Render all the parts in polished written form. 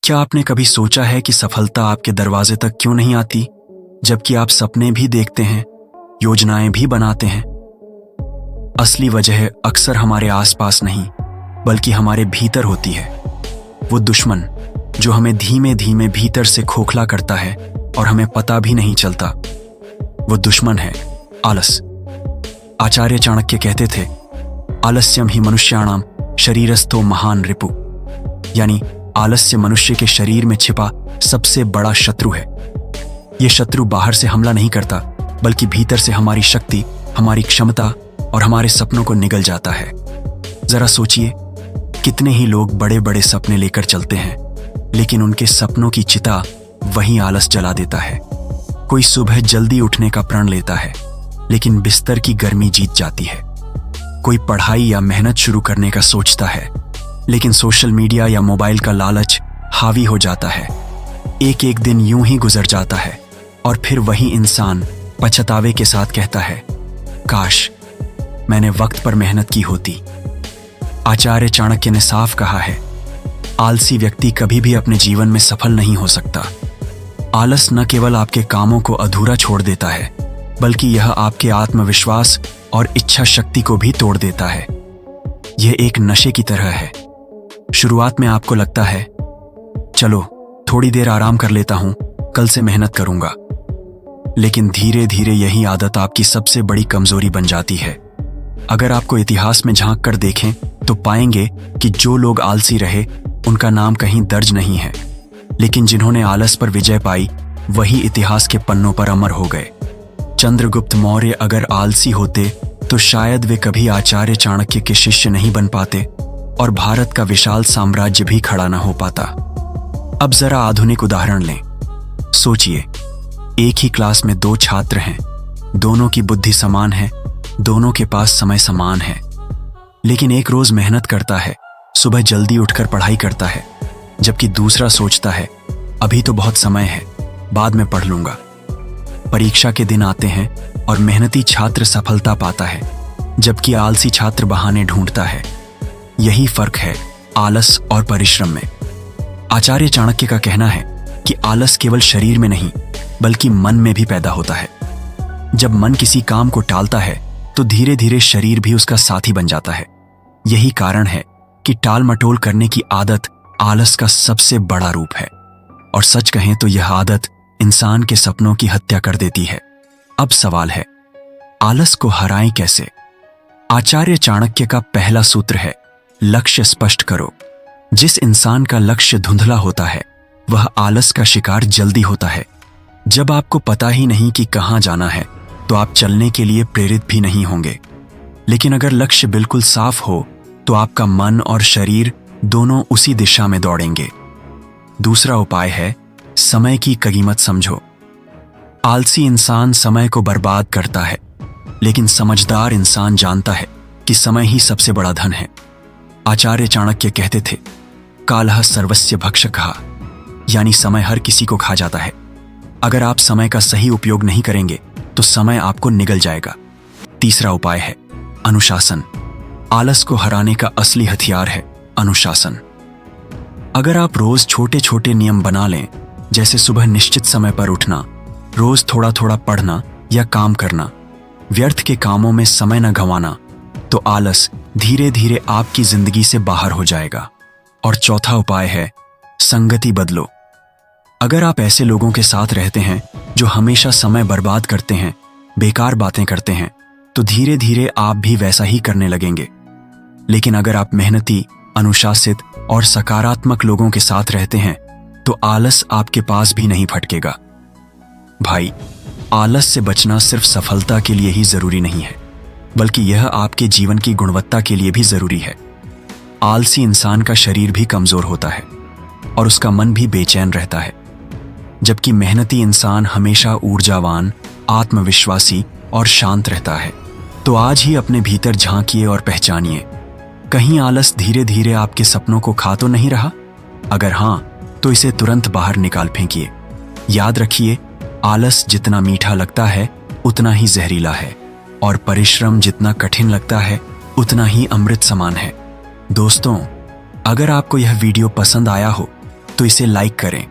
क्या आपने कभी सोचा है कि सफलता आपके दरवाजे तक क्यों नहीं आती, जबकि आप सपने भी देखते हैं, योजनाएं भी बनाते हैं? असली वजह अक्सर हमारे आसपास नहीं, बल्कि हमारे भीतर होती है। वो दुश्मन जो हमें धीमे धीमे भीतर से खोखला करता है और हमें पता भी नहीं चलता। वो दुश्मन है आलस। आचार्य चाणक्य कहते थे, आलस्यम ही मनुष्याणाम शरीरस्थो महान रिपु, यानी आलस्य मनुष्य के शरीर में छिपा सबसे बड़ा शत्रु है। यह शत्रु बाहर से हमला नहीं करता, बल्कि भीतर से हमारी शक्ति, हमारी क्षमता और हमारे सपनों को निगल जाता है। जरा सोचिए, कितने ही लोग बड़े बड़े सपने लेकर चलते हैं, लेकिन उनके सपनों की चिता वही आलस जला देता है। कोई सुबह जल्दी उठने का प्रण लेता है, लेकिन बिस्तर की गर्मी जीत जाती है। कोई पढ़ाई या मेहनत शुरू करने का सोचता है, लेकिन सोशल मीडिया या मोबाइल का लालच हावी हो जाता है। एक एक दिन यूं ही गुजर जाता है और फिर वही इंसान पछतावे के साथ कहता है, काश मैंने वक्त पर मेहनत की होती। आचार्य चाणक्य ने साफ कहा है, आलसी व्यक्ति कभी भी अपने जीवन में सफल नहीं हो सकता। आलस न केवल आपके कामों को अधूरा छोड़ देता है, बल्कि यह आपके आत्मविश्वास और इच्छा शक्ति को भी तोड़ देता है। यह एक नशे की तरह है। शुरुआत में आपको लगता है, चलो थोड़ी देर आराम कर लेता हूं, कल से मेहनत करूंगा। लेकिन धीरे धीरे यही आदत आपकी सबसे बड़ी कमजोरी बन जाती है। अगर आपको इतिहास में झांक कर देखें तो पाएंगे कि जो लोग आलसी रहे उनका नाम कहीं दर्ज नहीं है, लेकिन जिन्होंने आलस पर विजय पाई वही इतिहास के पन्नों पर अमर हो गए। चंद्रगुप्त मौर्य अगर आलसी होते तो शायद वे कभी आचार्य चाणक्य के शिष्य नहीं बन पाते और भारत का विशाल साम्राज्य भी खड़ा न हो पाता। अब जरा आधुनिक उदाहरण लें। सोचिए, एक ही क्लास में दो छात्र हैं, दोनों की बुद्धि समान है, दोनों के पास समय समान है, लेकिन एक रोज मेहनत करता है, सुबह जल्दी उठकर पढ़ाई करता है, जबकि दूसरा सोचता है, अभी तो बहुत समय है, बाद में पढ़ लूंगा। परीक्षा के दिन आते हैं और मेहनती छात्र सफलता पाता है, जबकि आलसी छात्र बहाने ढूंढता है। यही फर्क है आलस और परिश्रम में। आचार्य चाणक्य का कहना है कि आलस केवल शरीर में नहीं, बल्कि मन में भी पैदा होता है। जब मन किसी काम को टालता है तो धीरे धीरे शरीर भी उसका साथी बन जाता है। यही कारण है कि टाल मटोल करने की आदत आलस का सबसे बड़ा रूप है, और सच कहें तो यह आदत इंसान के सपनों की हत्या कर देती है। अब सवाल है, आलस को हराएं कैसे? आचार्य चाणक्य का पहला सूत्र है, लक्ष्य स्पष्ट करो। जिस इंसान का लक्ष्य धुंधला होता है वह आलस का शिकार जल्दी होता है। जब आपको पता ही नहीं कि कहां जाना है तो आप चलने के लिए प्रेरित भी नहीं होंगे। लेकिन अगर लक्ष्य बिल्कुल साफ हो तो आपका मन और शरीर दोनों उसी दिशा में दौड़ेंगे। दूसरा उपाय है, समय की कीमत समझो। आलसी इंसान समय को बर्बाद करता है, लेकिन समझदार इंसान जानता है कि समय ही सबसे बड़ा धन है। आचार्य चाणक्य कहते थे, कालः सर्वस्य भक्षकः, यानी समय हर किसी को खा जाता है। अगर आप समय का सही उपयोग नहीं करेंगे तो समय आपको निगल जाएगा। तीसरा उपाय है अनुशासन। आलस को हराने का असली हथियार है अनुशासन। अगर आप रोज छोटे छोटे नियम बना लें, जैसे सुबह निश्चित समय पर उठना, रोज थोड़ा थोड़ा पढ़ना या काम करना, व्यर्थ के कामों में समय न गंवाना, तो आलस धीरे धीरे आपकी जिंदगी से बाहर हो जाएगा। और चौथा उपाय है संगति बदलो। अगर आप ऐसे लोगों के साथ रहते हैं जो हमेशा समय बर्बाद करते हैं, बेकार बातें करते हैं, तो धीरे धीरे आप भी वैसा ही करने लगेंगे। लेकिन अगर आप मेहनती, अनुशासित और सकारात्मक लोगों के साथ रहते हैं तो आलस आपके पास भी नहीं फटकेगा। भाई, आलस से बचना सिर्फ सफलता के लिए ही जरूरी नहीं है, बल्कि यह आपके जीवन की गुणवत्ता के लिए भी जरूरी है। आलसी इंसान का शरीर भी कमजोर होता है और उसका मन भी बेचैन रहता है, जबकि मेहनती इंसान हमेशा ऊर्जावान, आत्मविश्वासी और शांत रहता है। तो आज ही अपने भीतर झांकिए और पहचानिए, कहीं आलस धीरे धीरे आपके सपनों को खा तो नहीं रहा? अगर हां, तो इसे तुरंत बाहर निकाल फेंकिए। याद रखिए, आलस जितना मीठा लगता है उतना ही जहरीला है, और परिश्रम जितना कठिन लगता है उतना ही अमृत समान है। दोस्तों, अगर आपको यह वीडियो पसंद आया हो तो इसे लाइक करें,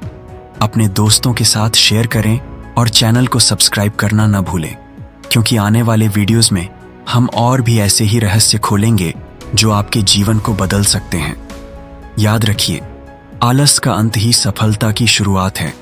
अपने दोस्तों के साथ शेयर करें और चैनल को सब्सक्राइब करना न भूलें, क्योंकि आने वाले वीडियोस में हम और भी ऐसे ही रहस्य खोलेंगे जो आपके जीवन को बदल सकते हैं। याद रखिए, आलस का अंत ही सफलता की शुरुआत है।